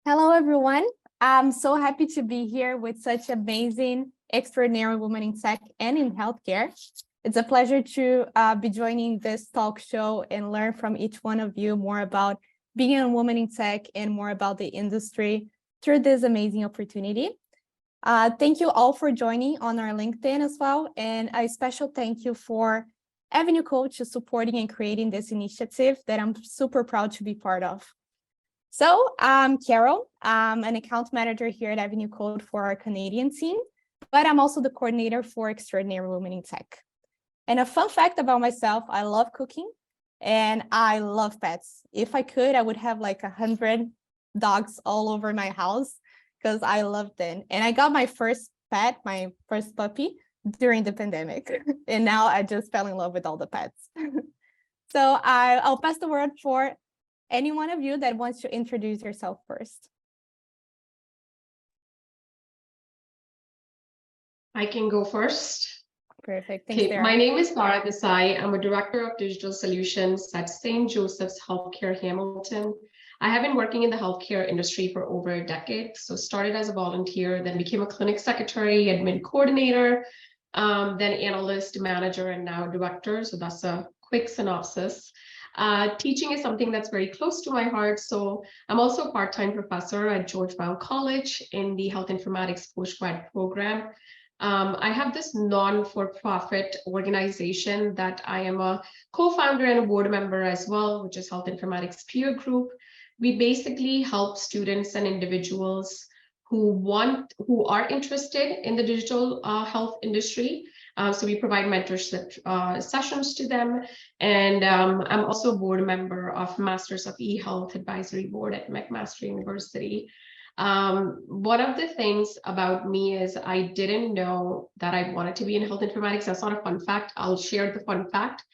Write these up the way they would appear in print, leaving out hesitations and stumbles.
Hello, everyone. I'm so happy to be here with such amazing, extraordinary women in tech and in healthcare. It's a pleasure to be joining this talk show and learn from each one of you more about being a woman in tech and more about the industry through this amazing opportunity. Thank you all for joining on our LinkedIn as well. And a special thank you for Avenue Coach for supporting and creating this initiative that I'm super proud to be part of. So I'm Carol. I'm an account manager here at Avenue Code for our Canadian team, but I'm also the coordinator for Extraordinary Women in Tech. And a fun fact about myself, I love cooking and I love pets. If I could, I would have like 100 dogs all over my house because I love them. And I got my first pet, my first puppy during the pandemic. And now I just fell in love with all the pets. So I'll pass the word for any one of you that wants to introduce yourself first. I can go first. Perfect. Thanks, Okay, my name is Dhara Desai. I'm a director of digital solutions at St. Joseph's Healthcare Hamilton. I have been working in the healthcare industry for over a decade. So started as a volunteer, then became a clinic secretary, admin coordinator, then analyst, manager, and now director. So that's a quick synopsis. Teaching is something that's very close to my heart. So I'm also a part-time professor at George Brown College in the Health Informatics Postgrad program. I have this non-for-profit organization that I am a co-founder and a board member as well, which is Health Informatics Peer Group. We basically help students and individuals who are interested in the digital health industry. So we provide mentorship sessions to them. And I'm also a board member of Masters of eHealth Advisory Board at McMaster University. One of the things about me is I didn't know that I wanted to be in health informatics. That's not a fun fact. I'll share the fun fact.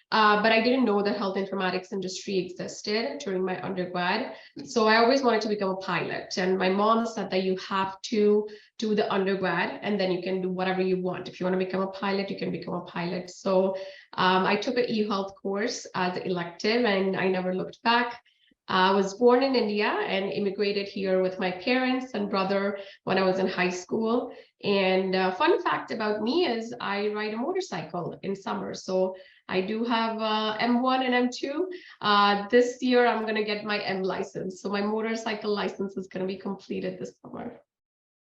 But I didn't know that health informatics industry existed during my undergrad. So I always wanted to become a pilot. And my mom said that you have to do the undergrad and then you can do whatever you want. If you want to become a pilot, you can become a pilot. So I took an eHealth course as elective and I never looked back. I was born in India and immigrated here with my parents and brother when I was in high school. And fun fact about me is I ride a motorcycle in summer. So I do have M1 and M2. This year, I'm going to get my M license. So my motorcycle license is going to be completed this summer.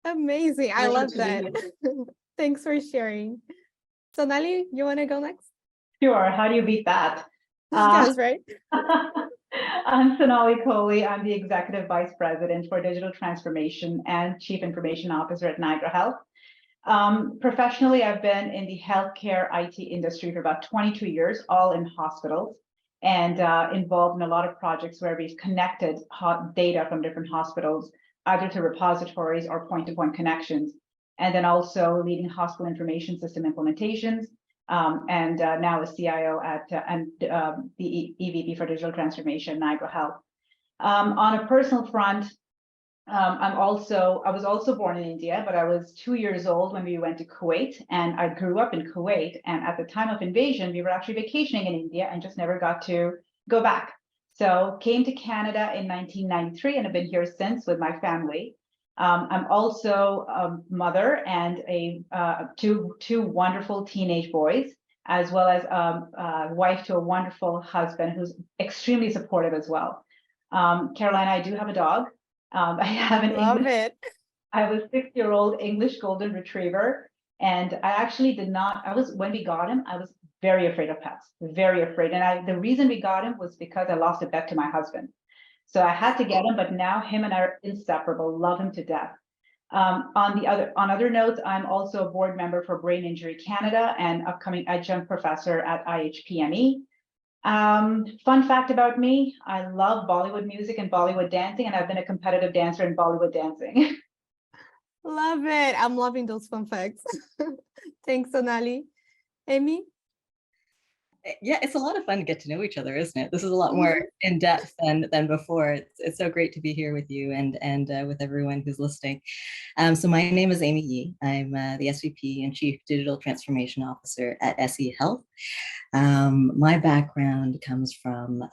Amazing. I love that. Thanks for sharing. Sonali, you want to go next? Sure. How do you beat that? That's right. I'm Sonali Kohli. I'm the Executive Vice President for Digital Transformation and Chief Information Officer at Niagara Health. Professionally, I've been in the healthcare IT industry for about 22 years, all in hospitals, and involved in a lot of projects where we've connected data from different hospitals, either to repositories or point-to-point connections, and then also leading hospital information system implementations, and now a CIO at the EVP for Digital Transformation, Niagara Health. On a personal front, I was also born in India, but I was 2 years old when we went to Kuwait, and I grew up in Kuwait. And at the time of invasion, we were actually vacationing in India and just never got to go back. So came to Canada in 1993 and have been here since with my family. I'm also a mother and two wonderful teenage boys, as well as a wife to a wonderful husband who's extremely supportive as well. Caroline, I do have a dog. I have an I have a 6-year-old English Golden Retriever, and I actually when we got him, I was very afraid of pets, very afraid. And the reason we got him was because I lost a bet to my husband. So I had to get him, but now him and I are inseparable, love him to death. On other notes, I'm also a board member for Brain Injury Canada and upcoming adjunct professor at IHPME. Fun fact about me, I love Bollywood music and Bollywood dancing, and I've been a competitive dancer in Bollywood dancing. Love it. I'm loving those fun facts. Thanks, Sonali. Amy? Yeah, it's a lot of fun to get to know each other, isn't it? This is a lot more in depth than before. It's so great to be here with you and with everyone who's listening. So my name is Amy Yee. I'm the SVP and Chief Digital Transformation Officer at SE Health. My background comes from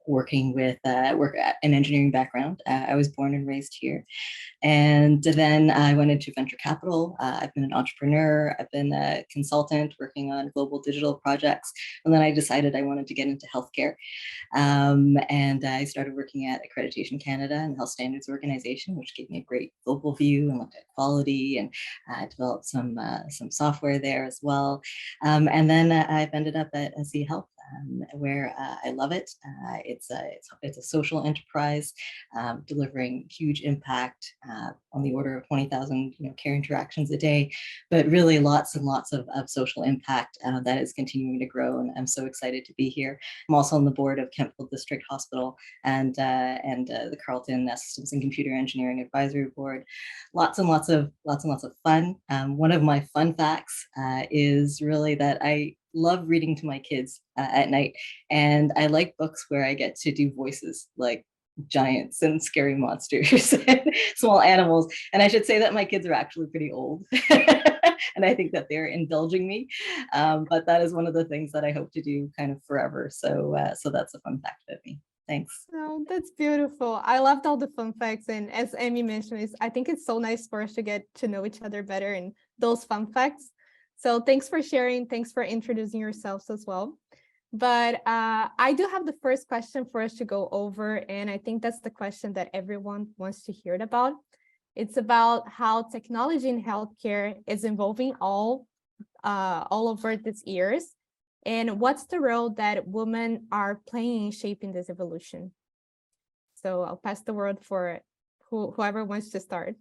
working with an engineering background. I was born and raised here. And then I went into venture capital. I've been an entrepreneur. I've been a consultant working on global digital projects. And then I decided I wanted to get into healthcare. And I started working at Accreditation Canada and the Health Standards Organization, which gave me a great global view and looked at quality, and developed some software there as well. And then I've ended up at SE Health, where I love it. It's a social enterprise delivering huge impact on the order of 20,000 care interactions a day, but really lots and lots of social impact that is continuing to grow. And I'm so excited to be here. I'm also on the board of Kemptville District Hospital and the Carleton Systems and Computer Engineering Advisory Board. Lots and lots of fun. One of my fun facts is really that I love reading to my kids at night, and I like books where I get to do voices like giants and scary monsters and small animals. And I should say that my kids are actually pretty old. And I think that they're indulging me, but that is one of the things that I hope to do kind of forever. So that's a fun fact about me. Thanks. Oh, that's beautiful. I loved all the fun facts. And as Amy mentioned, I think it's so nice for us to get to know each other better and those fun facts. So thanks for sharing. Thanks for introducing yourselves as well. But I do have the first question for us to go over. And I think that's the question that everyone wants to hear about. It's about how technology in healthcare is evolving all over these years. And what's the role that women are playing in shaping this evolution? So I'll pass the word for whoever wants to start.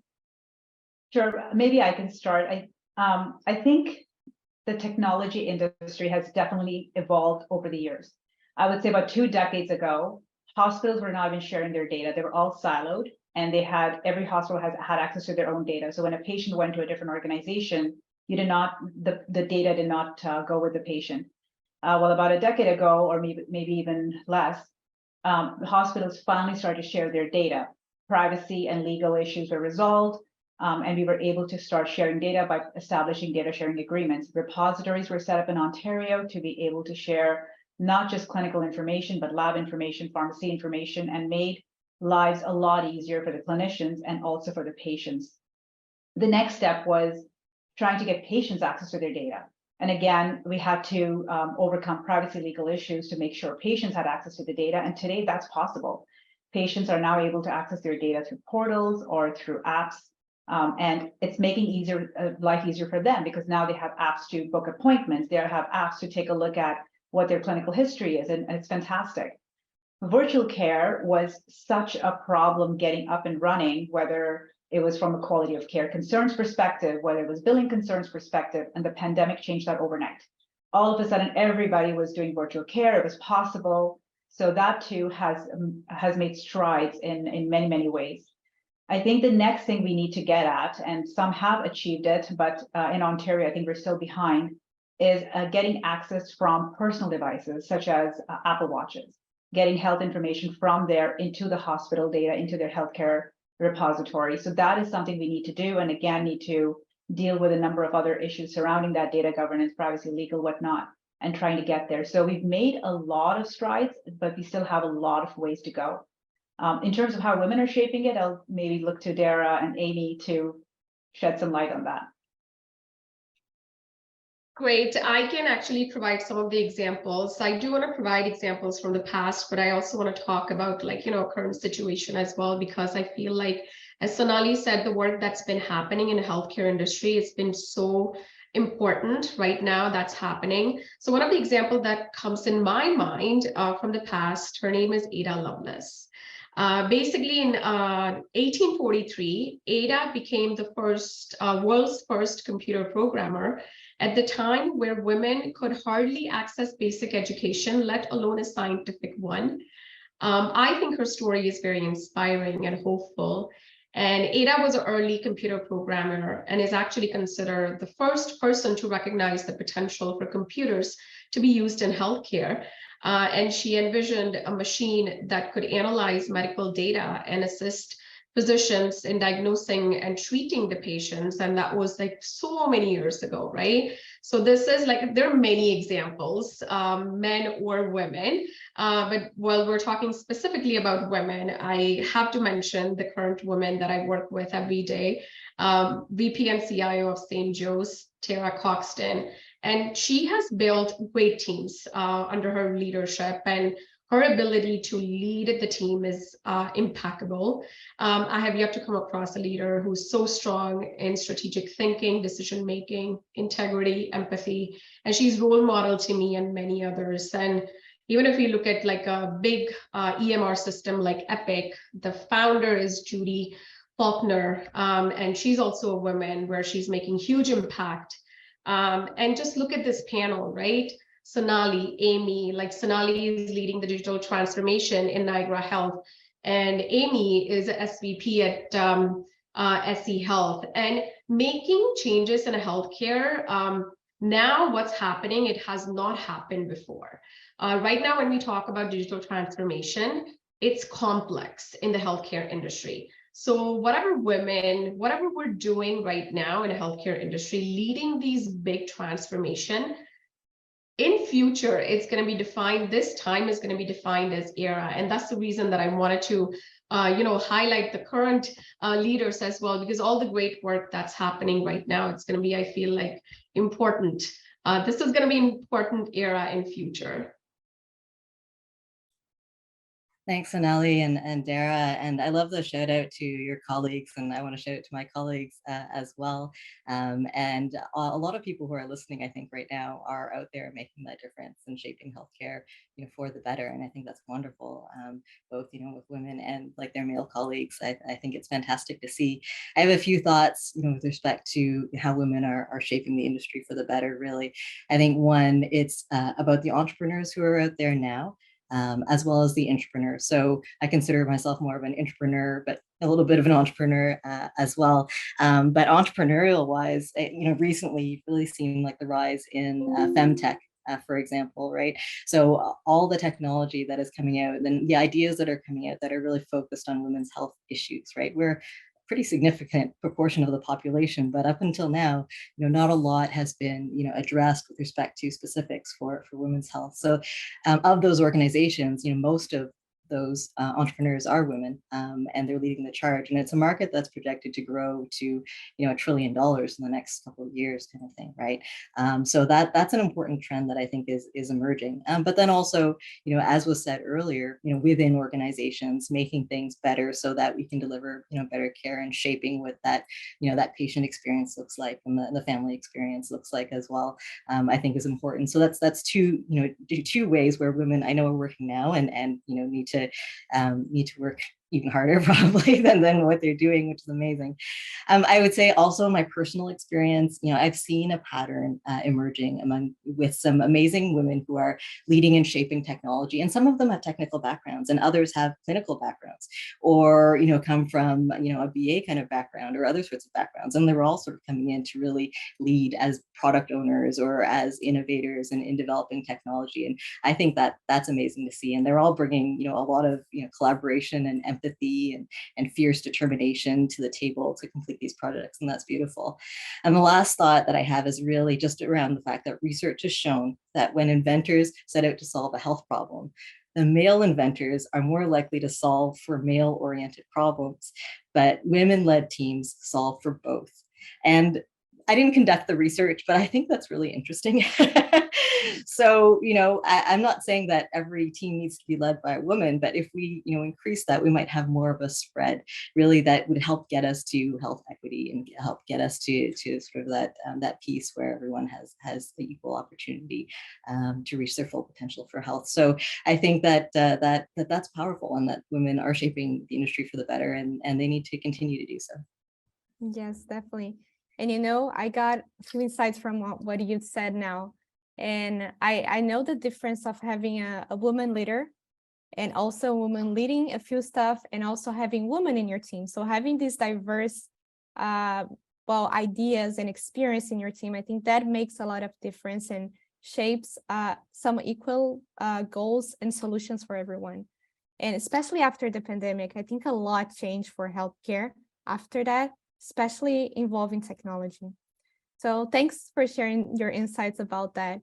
Sure, maybe I can start. I think the technology industry has definitely evolved over the years. I would say about 2 decades ago, hospitals were not even sharing their data. They were all siloed, and every hospital had access to their own data. So when a patient went to a different organization, the data did not go with the patient. Well, about a decade ago, or maybe even less, hospitals finally started to share their data. Privacy and legal issues were resolved, and we were able to start sharing data by establishing data sharing agreements. Repositories were set up in Ontario to be able to share not just clinical information, but lab information, pharmacy information, and made lives a lot easier for the clinicians and also for the patients. The next step was trying to get patients access to their data. And again, we had to overcome privacy legal issues to make sure patients had access to the data. And today that's possible. Patients are now able to access their data through portals or through apps. And it's making life easier for them, because now they have apps to book appointments. They have apps to take a look at what their clinical history is, and it's fantastic. Virtual care was such a problem getting up and running, whether it was from a quality of care concerns perspective, whether it was billing concerns perspective, and the pandemic changed that overnight. All of a sudden, everybody was doing virtual care. It was possible. So that too has made strides in many, many ways. I think the next thing we need to get at, and some have achieved it, but in Ontario, I think we're still behind, is getting access from personal devices, such as Apple Watches, getting health information from there into the hospital data, into their healthcare repository. So that is something we need to do, and again, need to deal with a number of other issues surrounding that: data governance, privacy, legal, whatnot, and trying to get there. So we've made a lot of strides, but we still have a lot of ways to go. In terms of how women are shaping it, I'll maybe look to Dhara and Amy to shed some light on that. Great. I can actually provide some of the examples. I do want to provide examples from the past, but I also want to talk about current situation as well, because I feel like, as Sonali said, the work that's been happening in the healthcare industry, it's been so important right now that's happening. So one of the examples that comes in my mind from the past, her name is Ada Lovelace. Basically, in 1843, Ada became the world's first computer programmer at the time where women could hardly access basic education, let alone a scientific one. I think her story is very inspiring and hopeful. And Ada was an early computer programmer and is actually considered the first person to recognize the potential for computers to be used in healthcare. And she envisioned a machine that could analyze medical data and assist physicians in diagnosing and treating the patients. And that was like so many years ago, right? So this is like, there are many examples, men or women, but while we're talking specifically about women, I have to mention the current woman that I work with every day, VP and CIO of St. Joe's, Tara Coxton, and she has built great teams under her leadership, and her ability to lead the team is impeccable. I have yet to come across a leader who's so strong in strategic thinking, decision-making, integrity, empathy, and she's role model to me and many others. And even if you look at like a big EMR system like Epic, the founder is Judy Faulkner, and she's also a woman where she's making huge impact. And just look at this panel, right? Sonali, Amy, like Sonali is leading the digital transformation in Niagara Health, and Amy is a SVP at SE Health, and making changes in healthcare. Now what's happening, it has not happened before. Right now, when we talk about digital transformation, it's complex in the healthcare industry. So whatever we're doing right now in the healthcare industry, leading these big transformation, in future, it's going to be defined, this time is going to be defined as era. And that's the reason that I wanted to, highlight the current leaders as well, because all the great work that's happening right now, it's going to be, I feel like, important. This is going to be an important era in future. Thanks, Sonali and Dhara. And I love the shout out to your colleagues, and I want to shout out to my colleagues as well. And a lot of people who are listening, I think right now, are out there making that difference and shaping healthcare, for the better. And I think that's wonderful, both, with women and like their male colleagues. I think it's fantastic to see. I have a few thoughts, with respect to how women are shaping the industry for the better, really. I think one, it's about the entrepreneurs who are out there now, as well as the entrepreneur. So I consider myself more of an entrepreneur, but a little bit of an entrepreneur as well. But entrepreneurial wise, recently you've really seen like the rise in femtech, for example, right? So all the technology that is coming out and the ideas that are coming out that are really focused on women's health issues, right? We're pretty significant proportion of the population, but up until now, not a lot has been, addressed with respect to specifics for women's health. So of those organizations, most of those entrepreneurs are women, and they're leading the charge. And it's a market that's projected to grow to, $1 trillion in the next couple of years, kind of thing, right? So that's an important trend that I think is emerging. But then also, as was said earlier, within organizations, making things better so that we can deliver, better care and shaping what that, that patient experience looks like and the family experience looks like as well. I think is important. So that's two, two ways where women I know are working now and need to work even harder probably than what they're doing, which is amazing. I would say also my personal experience, I've seen a pattern emerging with some amazing women who are leading and shaping technology, and some of them have technical backgrounds and others have clinical backgrounds, or come from a BA kind of background or other sorts of backgrounds, and they're all sort of coming in to really lead as product owners or as innovators in developing technology. And I think that's amazing to see, and they're all bringing a lot of collaboration and empathy and fierce determination to the table to complete these projects, and that's beautiful. And the last thought that I have is really just around the fact that research has shown that when inventors set out to solve a health problem, the male inventors are more likely to solve for male-oriented problems, but women-led teams solve for both. And I didn't conduct the research, but I think that's really interesting. So, I'm not saying that every team needs to be led by a woman, but if we, increase that, we might have more of a spread, really, that would help get us to health equity and help get us to sort of that piece where everyone has the equal opportunity to reach their full potential for health. So I think that's powerful, and that women are shaping the industry for the better, and they need to continue to do so. Yes, definitely. And I got a few insights from what you said now. And I know the difference of having a woman leader and also a woman leading a few stuff, and also having women in your team. So having these diverse ideas and experience in your team, I think that makes a lot of difference and shapes some equal goals and solutions for everyone. And especially after the pandemic, I think a lot changed for healthcare after that, especially involving technology. So thanks for sharing your insights about that.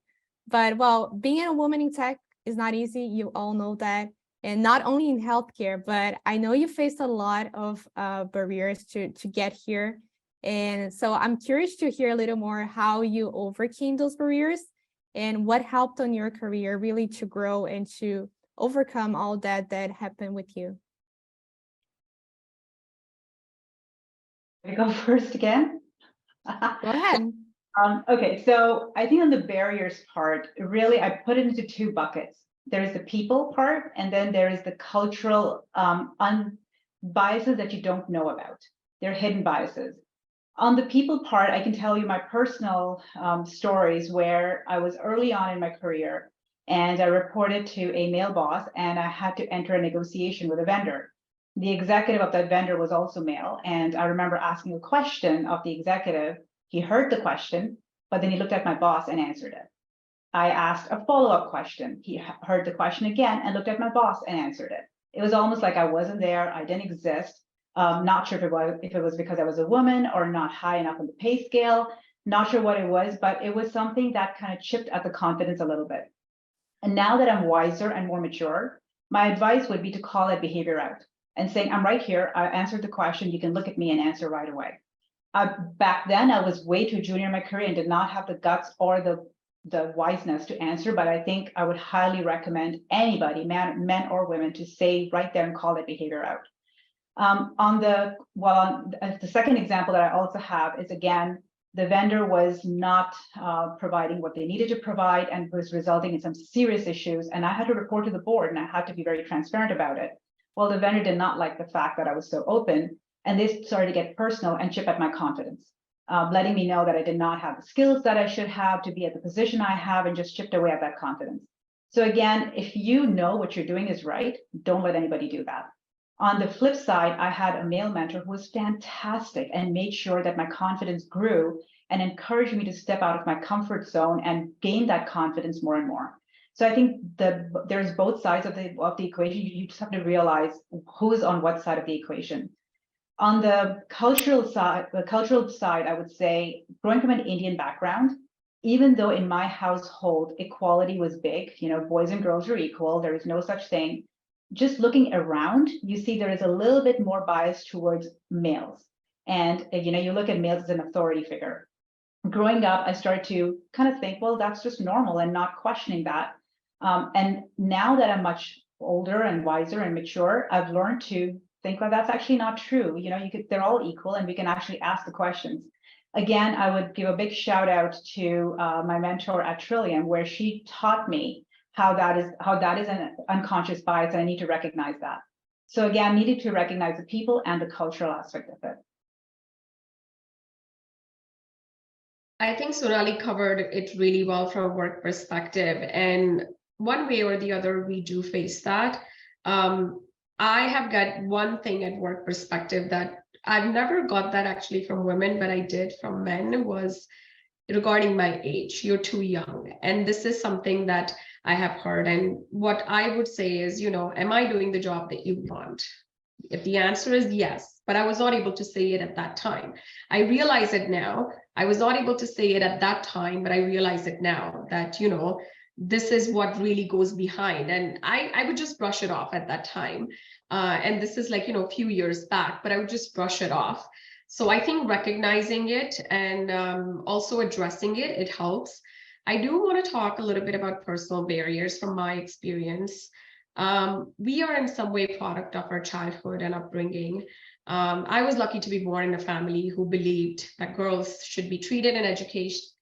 But well, being a woman in tech is not easy. You all know that. And not only in healthcare, but I know you faced a lot of barriers to get here. And so I'm curious to hear a little more how you overcame those barriers and what helped on your career really to grow and to overcome all that happened with you. I go first again? Go ahead. Okay, so I think on the barriers part, really, I put it into two buckets. There's the people part, and then there is the cultural biases that you don't know about. They're hidden biases. On the people part, I can tell you my personal stories where I was early on in my career and I reported to a male boss and I had to enter a negotiation with a vendor. The executive of that vendor was also male. And I remember asking a question of the executive. He heard the question, but then he looked at my boss and answered it. I asked a follow-up question. He heard the question again and looked at my boss and answered it. It was almost like I wasn't there. I didn't exist. Not sure if it was because I was a woman or not high enough on the pay scale. Not sure what it was, but it was something that kind of chipped at the confidence a little bit. And now that I'm wiser and more mature, my advice would be to call that behavior out and saying, I'm right here. I answered the question. You can look at me and answer right away. Back then, I was way too junior in my career and did not have the guts or the wiseness to answer, but I think I would highly recommend anybody, men or women, to say right there and call that behavior out. The second example that I also have is, again, the vendor was not providing what they needed to provide and was resulting in some serious issues. And I had to report to the board and I had to be very transparent about it. Well, the vendor did not like the fact that I was so open and they started to get personal and chip at my confidence, letting me know that I did not have the skills that I should have to be at the position I have and just chipped away at that confidence. So again, if you know what you're doing is right, don't let anybody do that. On the flip side, I had a male mentor who was fantastic and made sure that my confidence grew and encouraged me to step out of my comfort zone and gain that confidence more and more. So I think there's both sides of the equation. You just have to realize who is on what side of the equation. On the cultural side, I would say, growing from an Indian background, even though in my household equality was big, boys and girls are equal, there is no such thing. Just looking around, you see there is a little bit more bias towards males. And, you look at males as an authority figure. Growing up, I started to kind of think, well, that's just normal and not questioning that. And now that I'm much older and wiser and mature, I've learned to think, well, that's actually not true. They're all equal and we can actually ask the questions. Again, I would give a big shout out to my mentor at Trillium, where she taught me how that is an unconscious bias, and I need to recognize that. So again, needed to recognize the people and the cultural aspect of it. I think Sonali covered it really well from a work perspective. And one way or the other, we do face that. I have got one thing at work perspective that I've never got that actually from women, but I did from men, was regarding my age. You're too young. And this is something that I have heard. And what I would say is, am I doing the job that you want? If the answer is yes, but I was not able to say it at that time. I realize it now. I was not able to say it at that time, but I realize it now that, this is what really goes behind. And I would just brush it off at that time. And this is like, a few years back, but I would just brush it off. So I think recognizing it and also addressing it, it helps. I do want to talk a little bit about personal barriers from my experience. We are in some way product of our childhood and upbringing. I was lucky to be born in a family who believed that girls should be treated and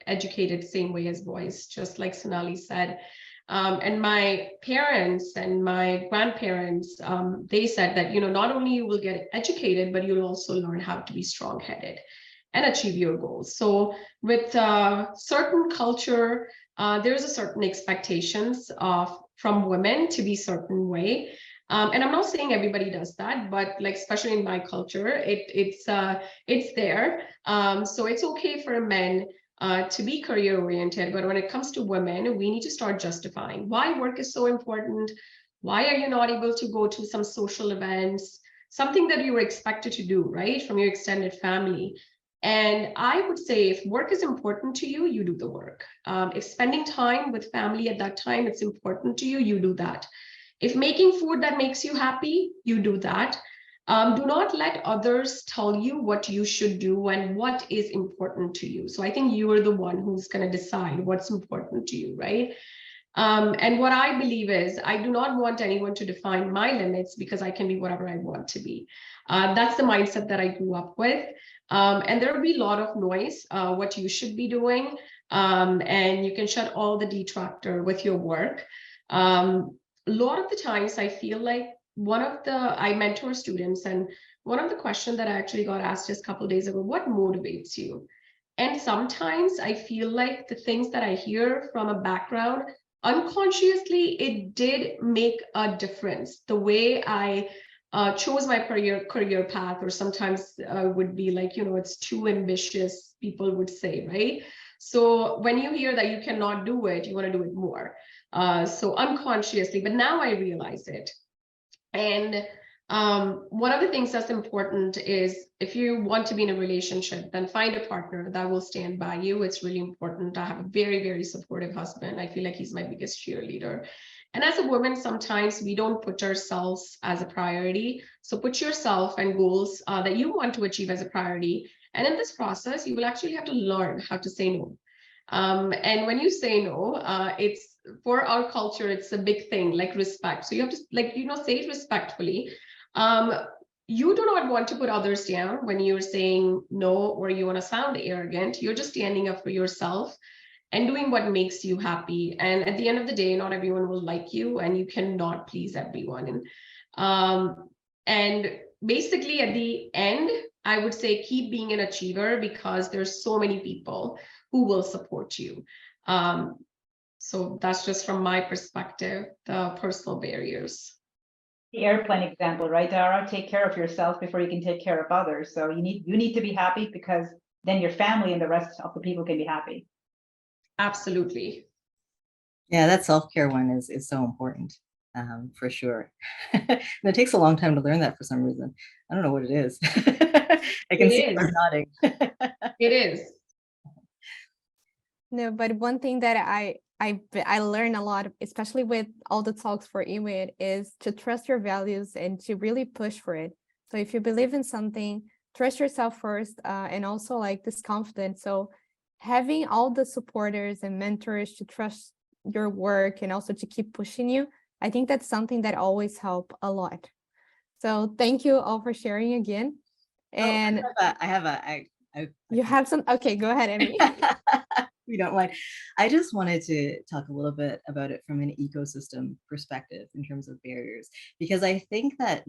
educated same way as boys, just like Sonali said. And my parents and my grandparents, they said that, not only you will get educated, but you'll also learn how to be strong-headed and achieve your goals. So with certain culture, there's a certain expectations from women to be certain way. And I'm not saying everybody does that, but like, especially in my culture, it's there. So it's okay for men to be career oriented. But when it comes to women, we need to start justifying why work is so important. Why are you not able to go to some social events, something that you were expected to do, right, from your extended family? And I would say if work is important to you, you do the work. If spending time with family at that time, it's important to you, you do that. If making food that makes you happy, you do that. Do not let others tell you what you should do and what is important to you. So I think you are the one who's going to decide what's important to you, right? And what I believe is I do not want anyone to define my limits because I can be whatever I want to be. That's the mindset that I grew up with. And there will be a lot of noise, what you should be doing. And you can shut all the detractor with your work. A lot of the times I feel like I mentor students, and one of the questions that I actually got asked just a couple of days ago, what motivates you? And sometimes I feel like the things that I hear from a background, unconsciously, it did make a difference. The way I chose my career path, or sometimes would be like, it's too ambitious, people would say, right? So when you hear that you cannot do it, you want to do it more. So unconsciously, but now I realize it. And one of the things that's important is if you want to be in a relationship, then find a partner that will stand by you. It's really important. I have a very, very supportive husband. I feel like he's my biggest cheerleader. And as a woman, sometimes we don't put ourselves as a priority. So put yourself and goals that you want to achieve as a priority. And in this process, you will actually have to learn how to say no. And when you say no, it's for our culture, it's a big thing, like respect. So you have to say it respectfully. You do not want to put others down when you're saying no, or you want to sound arrogant. You're just standing up for yourself and doing what makes you happy. And at the end of the day, not everyone will like you, and you cannot please everyone. And basically at the end, I would say keep being an achiever, because there's so many people who will support you. So that's just from my perspective, the personal barriers. The airplane example, right, Dhara? Take care of yourself before you can take care of others. So you need to be happy, because then your family and the rest of the people can be happy. Absolutely. Yeah, that self-care one is so important, for sure. And it takes a long time to learn that for some reason. I don't know what it is. I can see you're nodding. It is. No, but one thing that I learned a lot, especially with all the talks for EWiT, is to trust your values and to really push for it. So if you believe in something, trust yourself first, and also like this confidence. So having all the supporters and mentors to trust your work and also to keep pushing you, I think that's something that always help a lot. So thank you all for sharing again. And you have some, okay, go ahead, Amy. You don't mind. I just wanted to talk a little bit about it from an ecosystem perspective in terms of barriers, because I think that,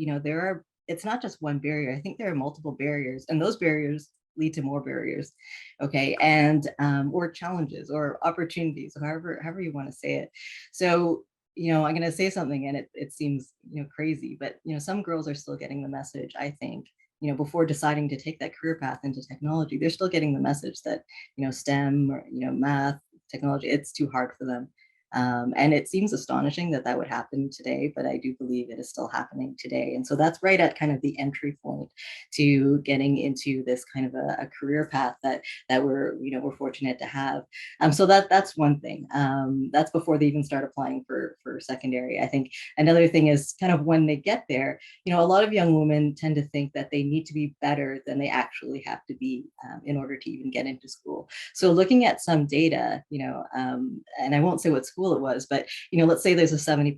it's not just one barrier. I think there are multiple barriers, and those barriers lead to more barriers. Okay. And, or challenges or opportunities, however you want to say it. So, I'm going to say something, and it seems, crazy, but, some girls are still getting the message, I think, before deciding to take that career path into technology, they're still getting the message that, STEM or, math, technology, it's too hard for them. And it seems astonishing that that would happen today, but I do believe it is still happening today. And so that's right at kind of the entry point to getting into this kind of a career path that we're fortunate to have. So that's one thing. That's before they even start applying for secondary. I think another thing is kind of when they get there, a lot of young women tend to think that they need to be better than they actually have to be in order to even get into school. So looking at some data, and I won't say what school it was, but let's say there's a 70%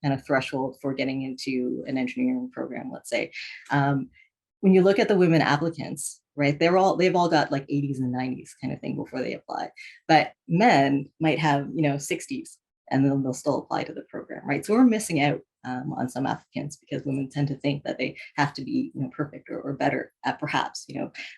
kind of threshold for getting into an engineering program, let's say. When you look at the women applicants, right, they've all got like 80s and 90s kind of thing before they apply, but men might have 60s, and then they'll still apply to the program, right? So we're missing out on some applicants because women tend to think that they have to be perfect or better at perhaps,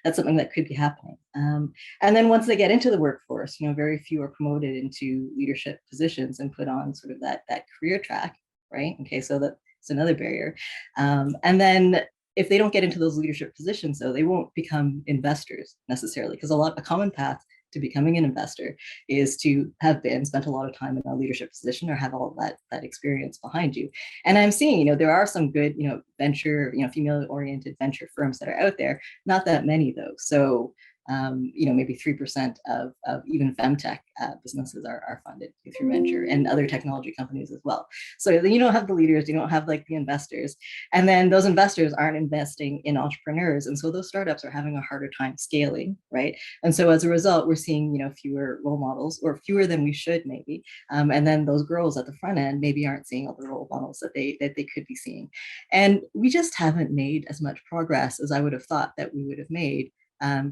that's something that could be happening. And then once they get into the workforce, very few are promoted into leadership positions and put on sort of that career track, right? Okay, so that's another barrier. And then if they don't get into those leadership positions, though, they won't become investors necessarily, because a common path to becoming an investor is to have spent a lot of time in a leadership position or have all that experience behind you. And I'm seeing, there are some good, venture, female-oriented venture firms that are out there, not that many though. So maybe 3% of even femtech businesses are funded through venture, and other technology companies as well. So you don't have the leaders, you don't have like the investors, and then those investors aren't investing in entrepreneurs, and so those startups are having a harder time scaling, right? And so as a result, we're seeing fewer role models, or fewer than we should maybe, and then those girls at the front end maybe aren't seeing all the role models that they could be seeing, and we just haven't made as much progress as I would have thought that we would have made.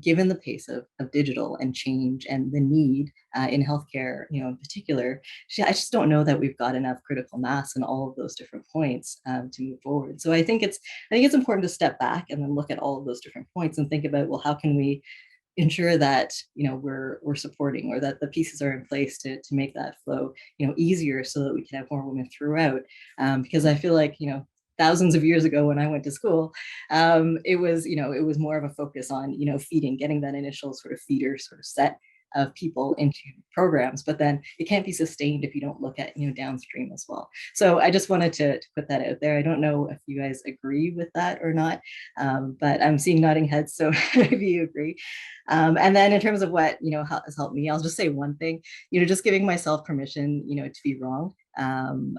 Given the pace of digital and change and the need in healthcare, in particular, I just don't know that we've got enough critical mass in all of those different points to move forward. So I think it's important to step back and then look at all of those different points and think about, well, how can we ensure that we're supporting, or that the pieces are in place to make that flow easier, so that we can have more women throughout. Because I feel like thousands of years ago when I went to school, it was more of a focus on, feeding, getting that initial sort of feeder sort of set of people into programs, but then it can't be sustained if you don't look at, downstream as well. So I just wanted to put that out there. I don't know if you guys agree with that or not, but I'm seeing nodding heads, so maybe you agree. And then in terms of what, has helped me, I'll just say one thing, just giving myself permission, to be wrong,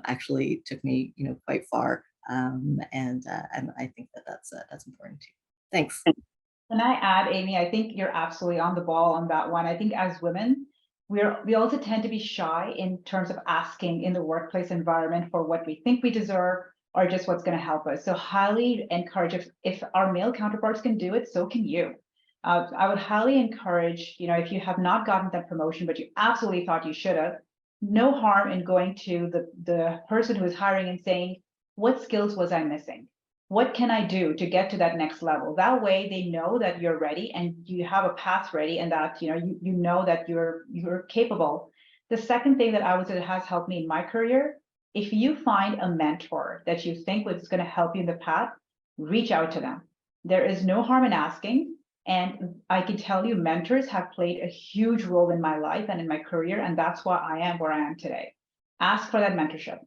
actually took me, quite far. And I think that's important too. Thanks. Can I add, Amy? I think you're absolutely on the ball on that one. I think as women, we also tend to be shy in terms of asking in the workplace environment for what we think we deserve, or just what's going to help us. So highly encourage, if our male counterparts can do it, so can you. I would highly encourage, if you have not gotten that promotion, but you absolutely thought you should have, no harm in going to the person who is hiring and saying, what skills was I missing? What can I do to get to that next level? That way they know that you're ready and you have a path ready, and that you know that you're capable. The second thing that I would say that has helped me in my career, if you find a mentor that you think is going to help you in the path, reach out to them. There is no harm in asking. And I can tell you, mentors have played a huge role in my life and in my career, and that's why I am where I am today. Ask for that mentorship.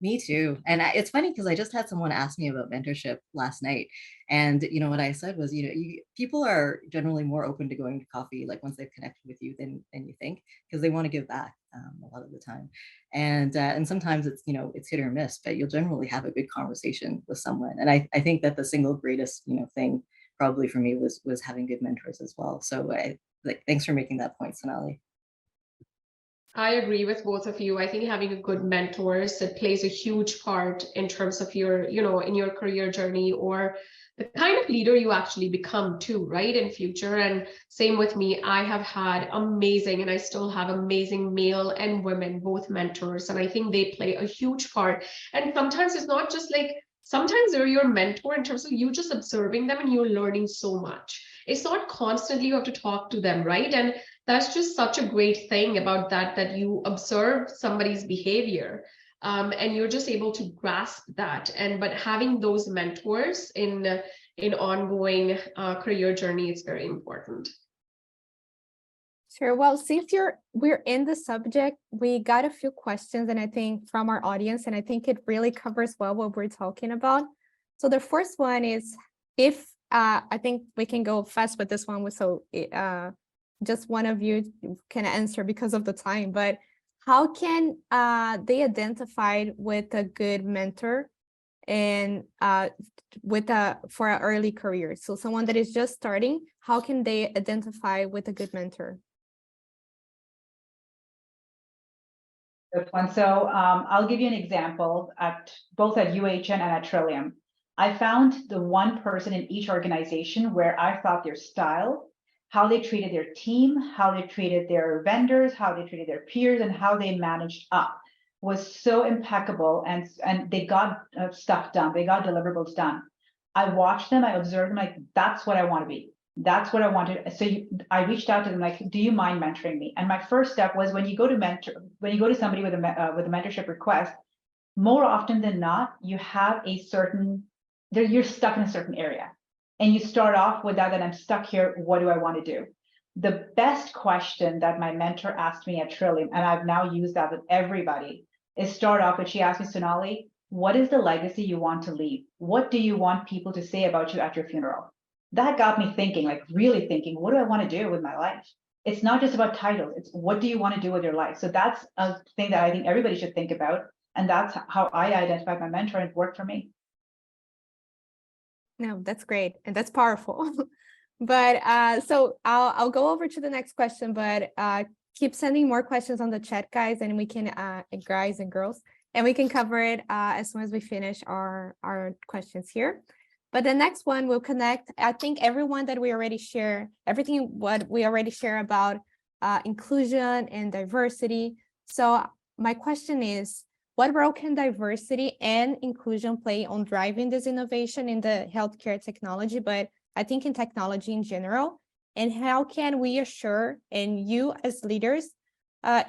Me too. And it's funny because I just had someone ask me about mentorship last night. And, what I said was, people are generally more open to going to coffee, like once they've connected with you than you think, because they want to give back a lot of the time. And sometimes it's, it's hit or miss, but you'll generally have a good conversation with someone. And I think that the single greatest, thing probably for me was having good mentors as well. So thanks for making that point, Sonali. I agree with both of you. I think having a good mentors, that plays a huge part in terms of your, in your career journey, or the kind of leader you actually become too, right, in future. And same with me, I have had amazing, and I still have amazing male and women, both mentors. And I think they play a huge part. And sometimes it's not just like, sometimes they're your mentor in terms of you just observing them and you're learning so much. It's not constantly you have to talk to them, right? And that's just such a great thing about that you observe somebody's behavior, and you're just able to grasp that. But having those mentors in ongoing career journey is very important. Sure. Well, since we're in the subject, we got a few questions, and I think from our audience, and I think it really covers well what we're talking about. So the first one is, if I think we can go fast with this one, so just one of you can answer because of the time, but how can they identify with a good mentor and for an early career? So someone that is just starting, how can they identify with a good mentor? Good one. So I'll give you an example both at UHN and at Trillium. I found the one person in each organization where I thought their style, how they treated their team, how they treated their vendors, how they treated their peers, and how they managed up was so impeccable, and they got stuff done. They got deliverables done. I watched them, I observed them, like, that's what I want to be. That's what I wanted. So I reached out to them, like, do you mind mentoring me? And my first step was, when you go to somebody with a mentorship request, more often than not, you have you're stuck in a certain area. And you start off with that I'm stuck here, what do I want to do? the best question that my mentor asked me at Trillium, and I've now used that with everybody, is start off with, she asked me, Sonali, what is the legacy you want to leave? What do you want people to say about you at your funeral? That got me thinking, like really thinking, what do I want to do with my life? It's not just about titles, it's what do you want to do with your life? So that's a thing that I think everybody should think about. And that's how I identified my mentor, and it worked for me. No, that's great. And that's powerful. But so I'll go over to the next question, but keep sending more questions on the chat, guys, and we can, guys and girls, and we can cover it as soon as we finish our questions here. But the next one will connect, I think, everyone that we already share, everything what we already share about inclusion and diversity. So my question is, what role can diversity and inclusion play on driving this innovation in the healthcare technology, but I think in technology in general? And how can we assure, and you as leaders,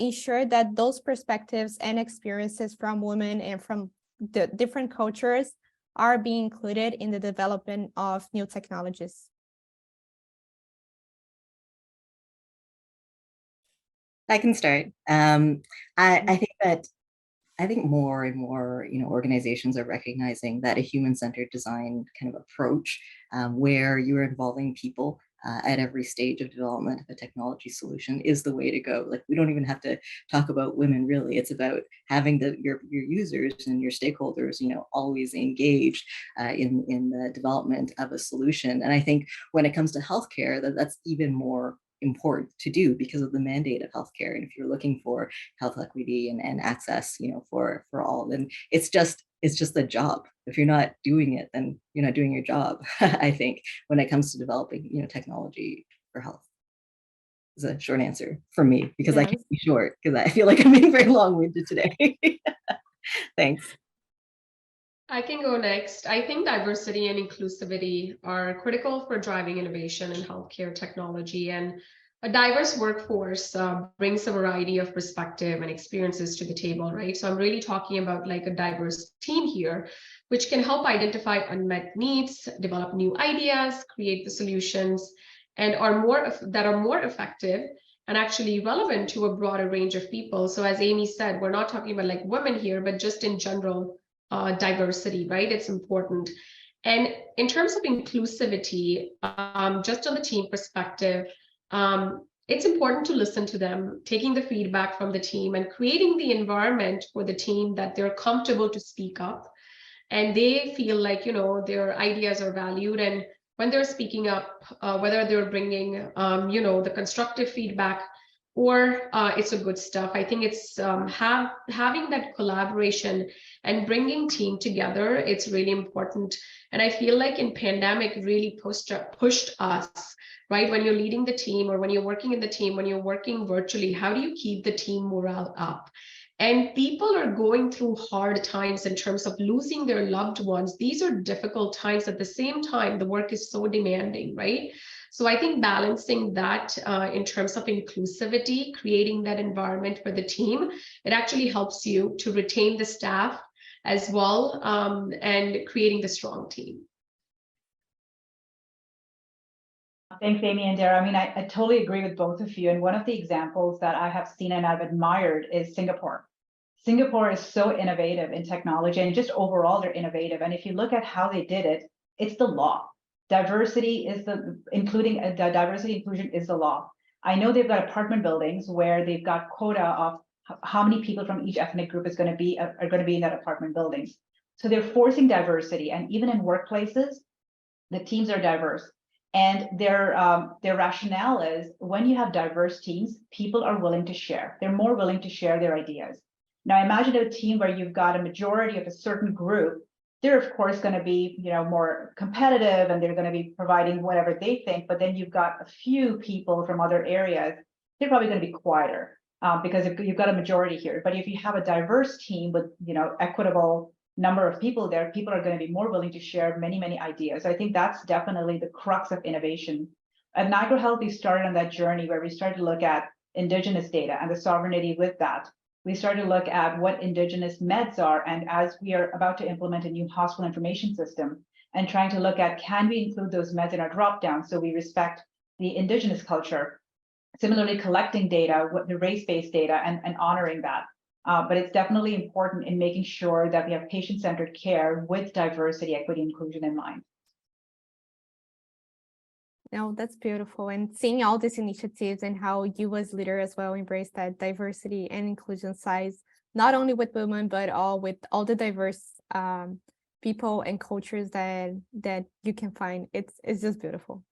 ensure that those perspectives and experiences from women and from the different cultures are being included in the development of new technologies? I can start. I think more and more, organizations are recognizing that a human-centered design kind of approach, where you're involving people at every stage of development of a technology solution, is the way to go. Like, we don't even have to talk about women, really. It's about having your users and your stakeholders, always engaged in the development of a solution. And I think when it comes to healthcare, that's even more important to do because of the mandate of healthcare. And if you're looking for health equity and access, for all, then it's just the job. If you're not doing it, then you're not doing your job. I think when it comes to developing, technology for health, is a short answer for me, because I Yes. can't be short because I feel like I'm being very long-winded today. Thanks. I can go next. I think diversity and inclusivity are critical for driving innovation in healthcare technology, and a diverse workforce brings a variety of perspective and experiences to the table, right? So I'm really talking about like a diverse team here, which can help identify unmet needs, develop new ideas, create the solutions, and that are more effective and actually relevant to a broader range of people. So as Amy said, we're not talking about like women here, but just in general, diversity, right? It's important. And in terms of inclusivity, just on the team perspective, it's important to listen to them, taking the feedback from the team and creating the environment for the team that they're comfortable to speak up and they feel like, their ideas are valued. And when they're speaking up, whether they're bringing, the constructive feedback or it's a good stuff. I think it's having that collaboration and bringing team together. It's really important. And I feel like in pandemic really pushed us, right? When you're leading the team or when you're working in the team, when you're working virtually, how do you keep the team morale up? And people are going through hard times in terms of losing their loved ones. These are difficult times. At the same time, the work is so demanding, right? So I think balancing that in terms of inclusivity, creating that environment for the team, it actually helps you to retain the staff as well, and creating the strong team. Thanks, Amy and Dhara. I mean, I totally agree with both of you. And one of the examples that I have seen and I've admired is Singapore. Singapore is so innovative in technology and just overall they're innovative. And if you look at how they did it, it's the law. Diversity is diversity inclusion is the law. I know they've got apartment buildings where they've got quota of how many people from each ethnic group are going to be in that apartment buildings. So they're forcing diversity, and even in workplaces, the teams are diverse. And their rationale is when you have diverse teams, people are willing to share. They're more willing to share their ideas. Now imagine a team where you've got a majority of a certain group. They're of course going to be, more competitive, and they're going to be providing whatever they think. But then you've got a few people from other areas. They're probably going to be quieter because you've got a majority here. But if you have a diverse team with, equitable number of people there, people are going to be more willing to share many, many ideas. I think that's definitely the crux of innovation. At Niagara Health, we started on that journey where we started to look at Indigenous data and the sovereignty with that. We started to look at what Indigenous meds are. And as we are about to implement a new hospital information system and trying to look at, can we include those meds in our drop down so we respect the Indigenous culture? Similarly, collecting data, the race-based data, and honoring that. But it's definitely important in making sure that we have patient-centered care with diversity, equity, inclusion in mind. No, that's beautiful. And seeing all these initiatives and how you as leader as well embrace that diversity and inclusion size, not only with women, but with all the diverse people and cultures that you can find. It's just beautiful.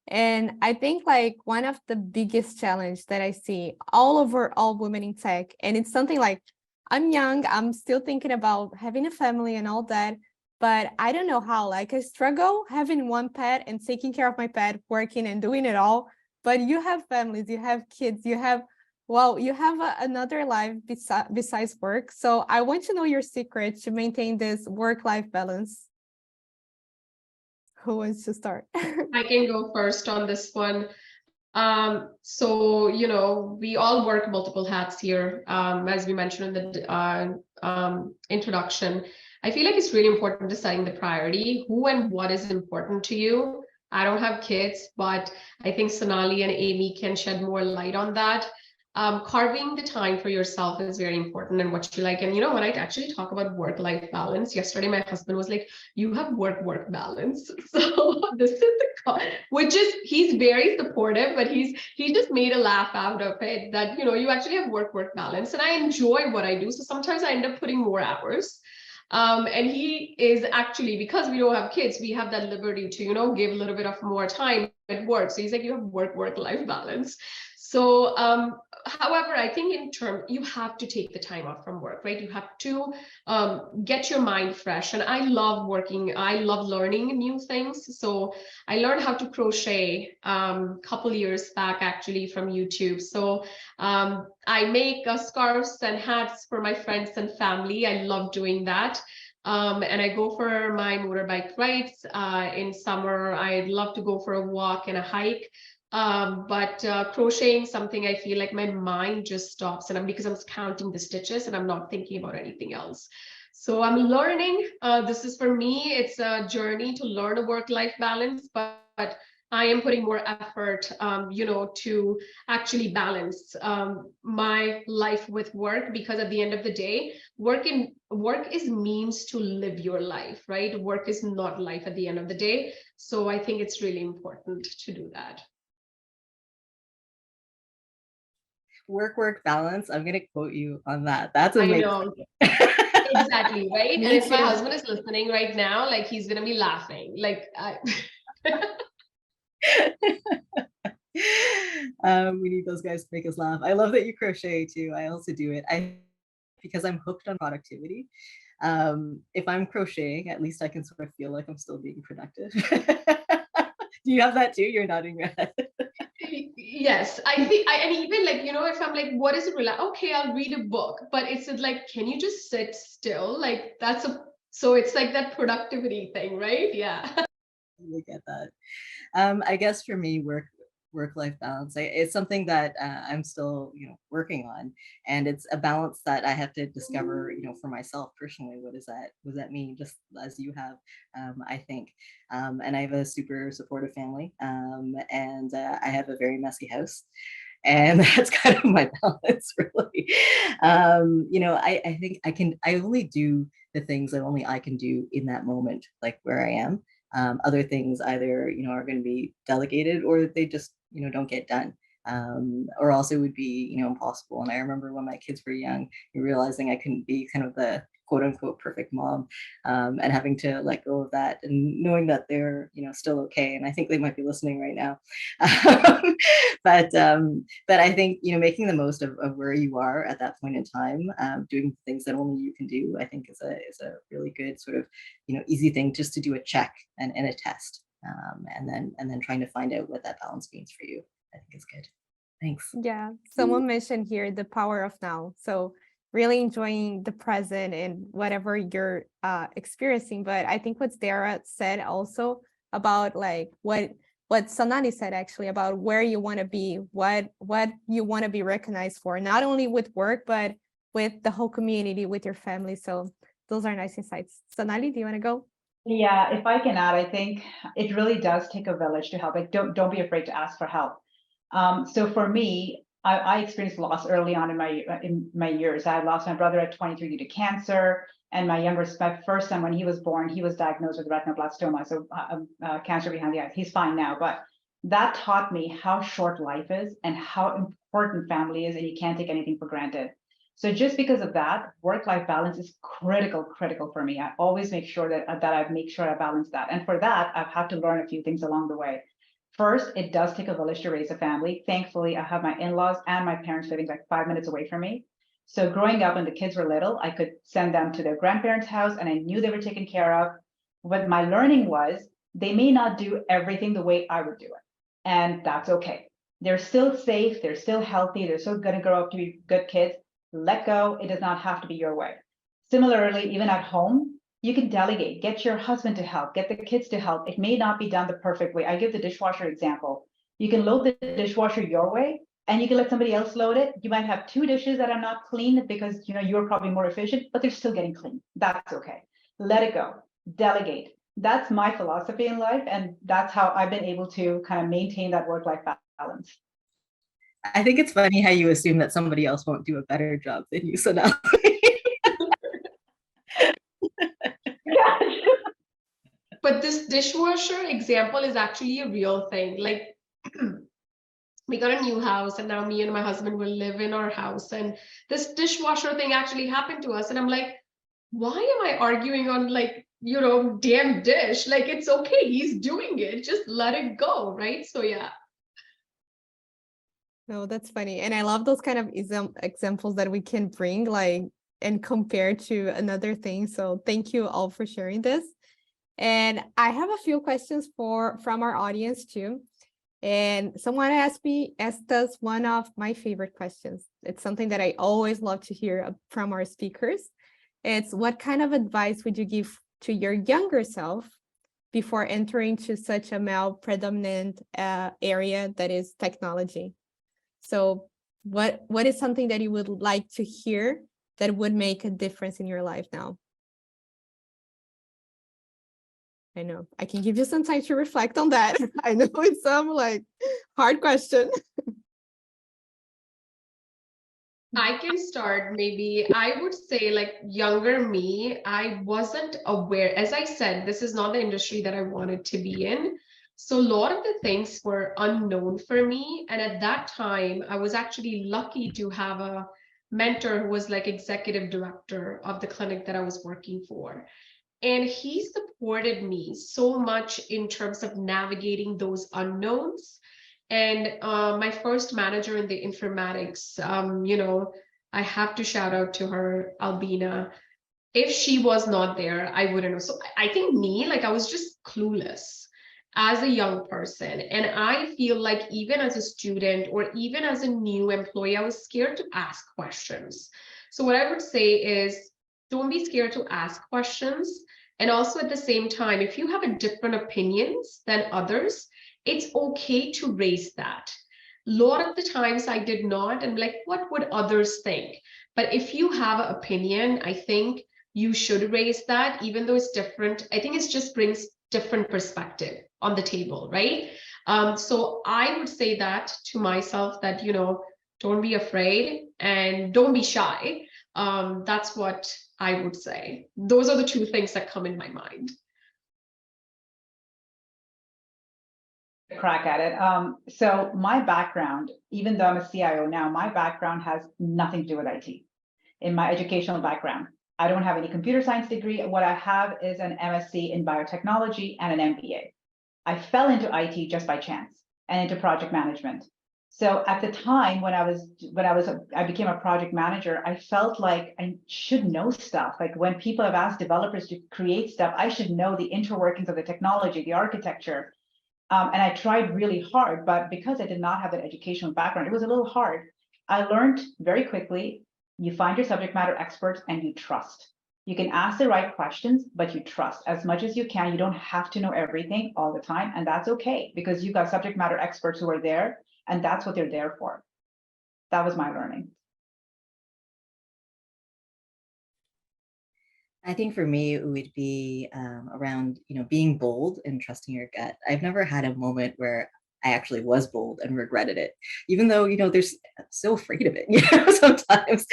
And I think like one of the biggest challenge that I see all over all women in tech, and it's something like I'm young, I'm still thinking about having a family and all that, but I don't know how. Like I struggle having one pet and taking care of my pet, working and doing it all. But you have families, you have kids, you have another life besides work. So I want to know your secret to maintain this work-life balance. Who wants to start? I can go first on this one. So, we all work multiple hats here, as we mentioned in the introduction. I feel like it's really important deciding the priority, who and what is important to you. I don't have kids, but I think Sonali and Amy can shed more light on that. Carving the time for yourself is very important and what you like. And when I actually talk about work-life balance, yesterday my husband was like, you have work balance. So this is he's very supportive, but he just made a laugh out of it that, you actually have work balance. And I enjoy what I do. So sometimes I end up putting more hours. And he is actually, because we don't have kids, we have that liberty to, give a little bit of more time at work. So he's like, you have work-life balance. So, however, I think you have to take the time off from work, right? You have to get your mind fresh. And I love working. I love learning new things. So I learned how to crochet a couple years back, actually, from YouTube. So I make scarves and hats for my friends and family. I love doing that. And I go for my motorbike rides. In summer, I'd love to go for a walk and a hike. But crocheting something, I feel like my mind just stops, and because I'm counting the stitches and I'm not thinking about anything else. So I'm learning. This is for me, it's a journey to learn a work-life balance, but I am putting more effort, to actually balance my life with work, because at the end of the day, work is means to live your life, right? Work is not life at the end of the day. So I think it's really important to do that. Work balance. I'm gonna quote you on that. That's amazing. I know. Exactly, right? And if my husband is listening right now, like he's gonna be laughing. Like we need those guys to make us laugh. I love that you crochet too. I also do it. Because I'm hooked on productivity. If I'm crocheting, at least I can sort of feel like I'm still being productive. Do you have that too? You're nodding your head. Yes, I think, and even like, if I'm like, what is it? Okay, I'll read a book, but it's like, can you just sit still? Like so it's like that productivity thing, right? Yeah. I get that. I guess for me, work-life balance, it's something that I'm still working on, and it's a balance that I have to discover for myself personally. What does that mean, just as you have, I think, and I have a super supportive family, and I have a very messy house, and that's kind of my balance, really. I think I only do the things that only I can do in that moment, like where I am. Other things either are going to be delegated, or they just don't get done, or also would be impossible. And I remember when my kids were young, realizing I couldn't be kind of the quote unquote perfect mom, and having to let go of that, and knowing that they're still okay, and I think they might be listening right now. But I think making the most of where you are at that point in time, doing things that only you can do, I think is a really good sort of easy thing just to do a check and a test, and then trying to find out what that balance means for you. I think is good. Thanks. Yeah, someone mentioned here the power of now. So really enjoying the present and whatever you're experiencing. But I think what Dhara said also about like what Sonali said actually about where you want to be, what you want to be recognized for, not only with work, but with the whole community, with your family. So those are nice insights. Sonali, do you want to go? Yeah, if I can add, I think it really does take a village to help. Like, don't be afraid to ask for help. So for me, I experienced loss early on in my years. I lost my brother at 23 due to cancer, and my first son, when he was born, he was diagnosed with retinoblastoma, so cancer behind the eyes. He's fine now, but that taught me how short life is and how important family is, and you can't take anything for granted. So just because of that, work-life balance is critical for me. I always make sure that I make sure I balance that, and for that, I've had to learn a few things along the way. First, it does take a village to raise a family. Thankfully, I have my in-laws and my parents living like 5 minutes away from me. So growing up when the kids were little, I could send them to their grandparents' house and I knew they were taken care of. What my learning was, they may not do everything the way I would do it. And that's okay. They're still safe, they're still healthy, they're still gonna grow up to be good kids. Let go, it does not have to be your way. Similarly, even at home, you can delegate, get your husband to help, get the kids to help. It may not be done the perfect way. I give the dishwasher example. You can load the dishwasher your way and you can let somebody else load it. You might have 2 dishes that are not clean because you're probably more efficient, but they're still getting clean. That's okay. Let it go, delegate. That's my philosophy in life. And that's how I've been able to kind of maintain that work-life balance. I think it's funny how you assume that somebody else won't do a better job than you, Sonali. But this dishwasher example is actually a real thing. Like, we got a new house and now me and my husband will live in our house. And this dishwasher thing actually happened to us. And I'm like, why am I arguing on damn dish? Like, it's okay. He's doing it. Just let it go. Right. So, yeah. No, that's funny. And I love those kind of examples that we can bring and compare to another thing. So thank you all for sharing this. And I have a few questions from our audience too. And someone asked us one of my favorite questions. It's something that I always love to hear from our speakers. It's, what kind of advice would you give to your younger self before entering to such a male predominant area that is technology? So what is something that you would like to hear that would make a difference in your life now? I know I can give you some time to reflect on that. I know it's some hard question. I can start maybe. I would say younger me, I wasn't aware. As I said, this is not the industry that I wanted to be in. So a lot of the things were unknown for me. And at that time, I was actually lucky to have a mentor who was executive director of the clinic that I was working for. And he supported me so much in terms of navigating those unknowns. And my first manager in the informatics, I have to shout out to her, Albina. If she was not there, I wouldn't know. So I think I was just clueless as a young person. And I feel like even as a student or even as a new employee, I was scared to ask questions. So what I would say is, don't be scared to ask questions. And also at the same time, if you have a different opinions than others, it's okay to raise that. A lot of the times I did not, and what would others think? But if you have an opinion, I think you should raise that, even though it's different. I think it just brings different perspective on the table, right? So I would say that to myself, that, don't be afraid and don't be shy. That's what I would say. Those are the 2 things that come in my mind. Crack at it. So my background, even though I'm a CIO now, my background has nothing to do with IT. In my educational background, I don't have any computer science degree. What I have is an MSc in biotechnology and an MBA. I fell into IT just by chance and into project management. So at the time when I became a project manager, I felt like I should know stuff. Like when people have asked developers to create stuff, I should know the interworkings of the technology, the architecture. And I tried really hard, but because I did not have an educational background, it was a little hard. I learned very quickly, you find your subject matter experts and you trust. You can ask the right questions, but you trust as much as you can. You don't have to know everything all the time, and that's okay, because you've got subject matter experts who are there, and that's what they're there for. That was my learning. I think for me, it would be around, being bold and trusting your gut. I've never had a moment where I actually was bold and regretted it, even though, there's I'm so afraid of it, sometimes.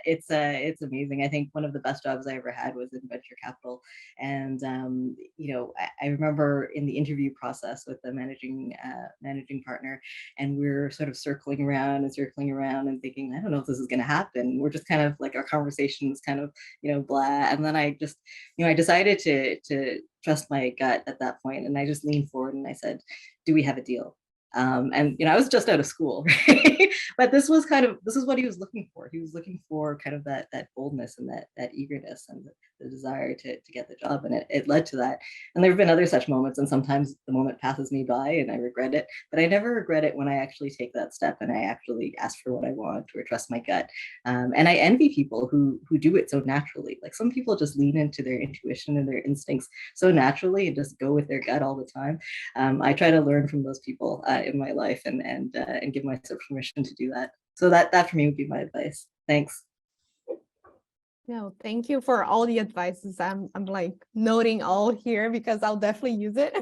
It's amazing. I think one of the best jobs I ever had was in venture capital. And, I remember in the interview process with the managing partner, and we're sort of circling around and thinking, I don't know if this is going to happen. We're just kind of like, our conversation is kind of, blah. And then I just, I decided to trust my gut at that point. And I just leaned forward and I said, do we have a deal? And I was just out of school, right? But this is what he was looking for. He was looking for kind of that boldness and that eagerness and the desire to get the job, and it led to that. And there have been other such moments, and sometimes the moment passes me by and I regret it, but I never regret it when I actually take that step and I actually ask for what I want or trust my gut. And I envy people who do it so naturally. Like, some people just lean into their intuition and their instincts so naturally and just go with their gut all the time. I try to learn from those people in my life and give myself permission to do that. So that for me would be my advice. Thanks. No, thank you for all the advices. I'm like noting all here because I'll definitely use it.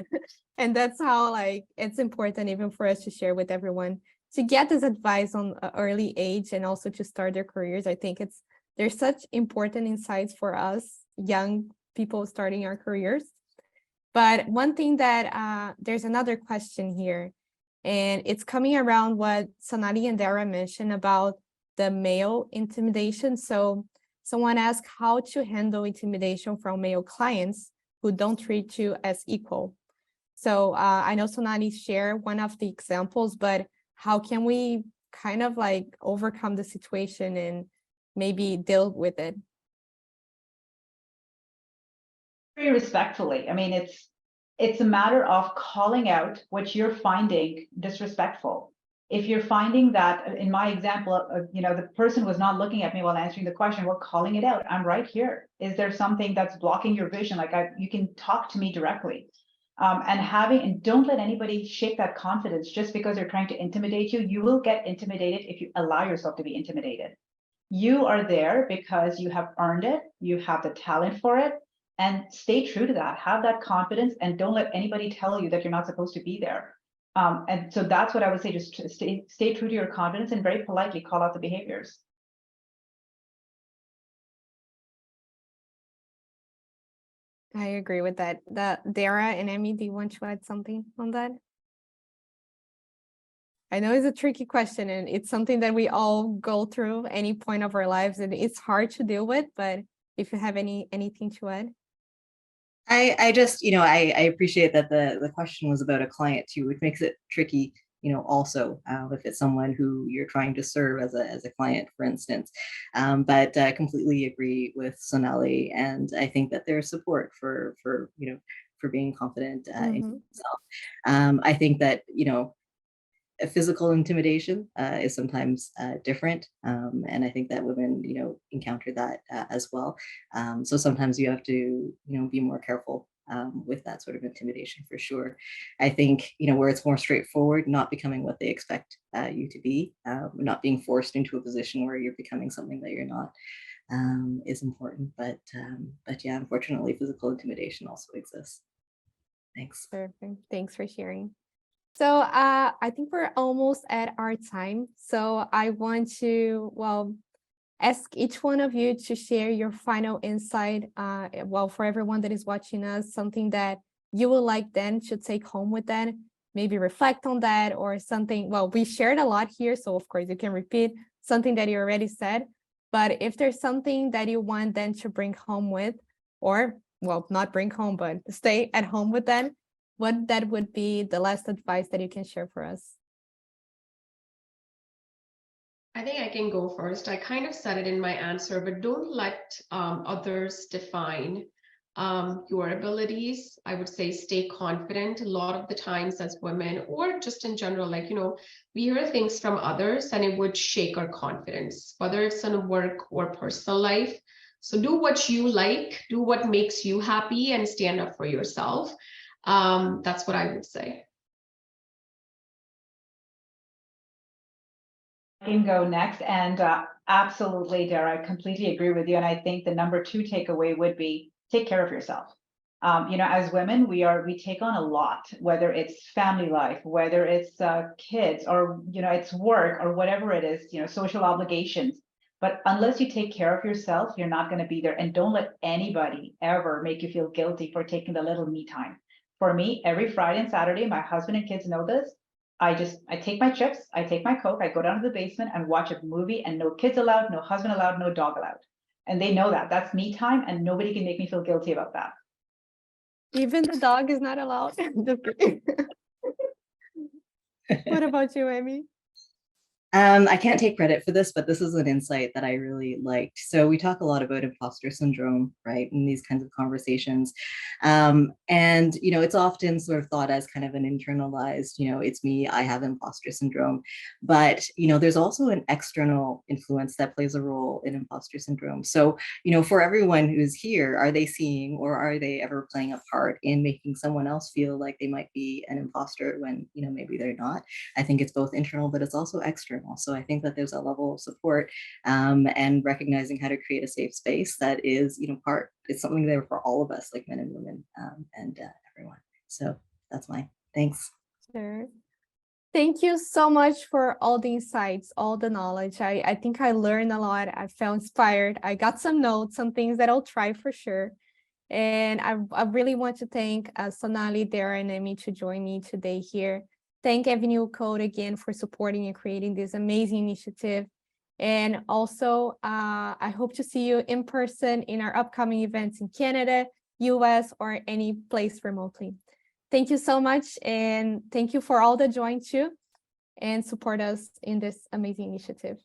And that's how, like, it's important even for us to share with everyone to get this advice on an early age and also to start their careers. I think there's such important insights for us young people starting our careers. But one thing that there's another question here, and it's coming around what Sonali and Dhara mentioned about the male intimidation. So someone asked how to handle intimidation from male clients who don't treat you as equal. So I know Sonali shared one of the examples, but how can we kind of like overcome the situation and maybe deal with it? Very respectfully. I mean, it's a matter of calling out what you're finding disrespectful. If you're finding that, in my example, the person was not looking at me while answering the question, we're calling it out. I'm right here. Is there something that's blocking your vision? Like, you can talk to me directly. And don't let anybody shake that confidence just because they're trying to intimidate you. You will get intimidated if you allow yourself to be intimidated. You are there because you have earned it. You have the talent for it. And stay true to that. Have that confidence, and don't let anybody tell you that you're not supposed to be there. And so that's what I would say. Just stay true to your confidence and very politely call out the behaviors. I agree with that. Dhara and Amy, do you want to add something on that? I know it's a tricky question, and it's something that we all go through any point of our lives, and it's hard to deal with. But if you have anything to add. I just, I appreciate that the question was about a client too, which makes it tricky, also if it's someone who you're trying to serve as a client, for instance. But I completely agree with Sonali, and I think that there's support for being confident in yourself. I think that, physical intimidation is sometimes different. And I think that women, encounter that as well. So sometimes you have to, be more careful with that sort of intimidation, for sure. I think, where it's more straightforward, not becoming what they expect you to be, not being forced into a position where you're becoming something that you're not, is important. But yeah, unfortunately, physical intimidation also exists. Thanks. Perfect. Thanks for sharing. So I think we're almost at our time. So I want to, ask each one of you to share your final insight. For everyone that is watching us, something that you would like them to take home with them, maybe reflect on that or something. Well, we shared a lot here, so of course you can repeat something that you already said. But if there's something that you want them to bring home with, or not bring home, but stay at home with them, what that would be the last advice that you can share for us? I think I can go first. I kind of said it in my answer, but don't let others define your abilities. I would say stay confident. A lot of the times as women, or just in general, we hear things from others and it would shake our confidence, whether it's in work or personal life. So do what you like, do what makes you happy, and stand up for yourself. That's what I would say. I can go next, and absolutely, Dhara, I completely agree with you. And I think the number 2 takeaway would be take care of yourself. As women, we take on a lot, whether it's family life, whether it's kids, or it's work, or whatever it is, social obligations. But unless you take care of yourself, you're not going to be there. And don't let anybody ever make you feel guilty for taking the little me time. For me, every Friday and Saturday, my husband and kids know this. I take my chips, I take my Coke, I go down to the basement and watch a movie, and no kids allowed, no husband allowed, no dog allowed. And they know that. That's me time, and nobody can make me feel guilty about that. Even the dog is not allowed. Just kidding. What about you, Amy? I can't take credit for this, but this is an insight that I really liked. So we talk a lot about imposter syndrome, right, in these kinds of conversations. And, it's often sort of thought as kind of an internalized, it's me, I have imposter syndrome. But, there's also an external influence that plays a role in imposter syndrome. So, for everyone who's here, are they seeing, or are they ever playing a part in making someone else feel like they might be an imposter when, maybe they're not? I think it's both internal, but it's also external. So I think that there's a level of support and recognizing how to create a safe space that is, it's something there for all of us, like men and women and everyone. So that's mine. Thanks. Sure. Thank you so much for all the insights, all the knowledge. I think I learned a lot. I felt inspired. I got some notes, some things that I'll try for sure. And I really want to thank Sonali, Dhara, and Amy to join me today here. Thank Avenue Code again for supporting and creating this amazing initiative. And also, I hope to see you in person in our upcoming events in Canada, US, or any place remotely. Thank you so much. And thank you for all that joined too and support us in this amazing initiative.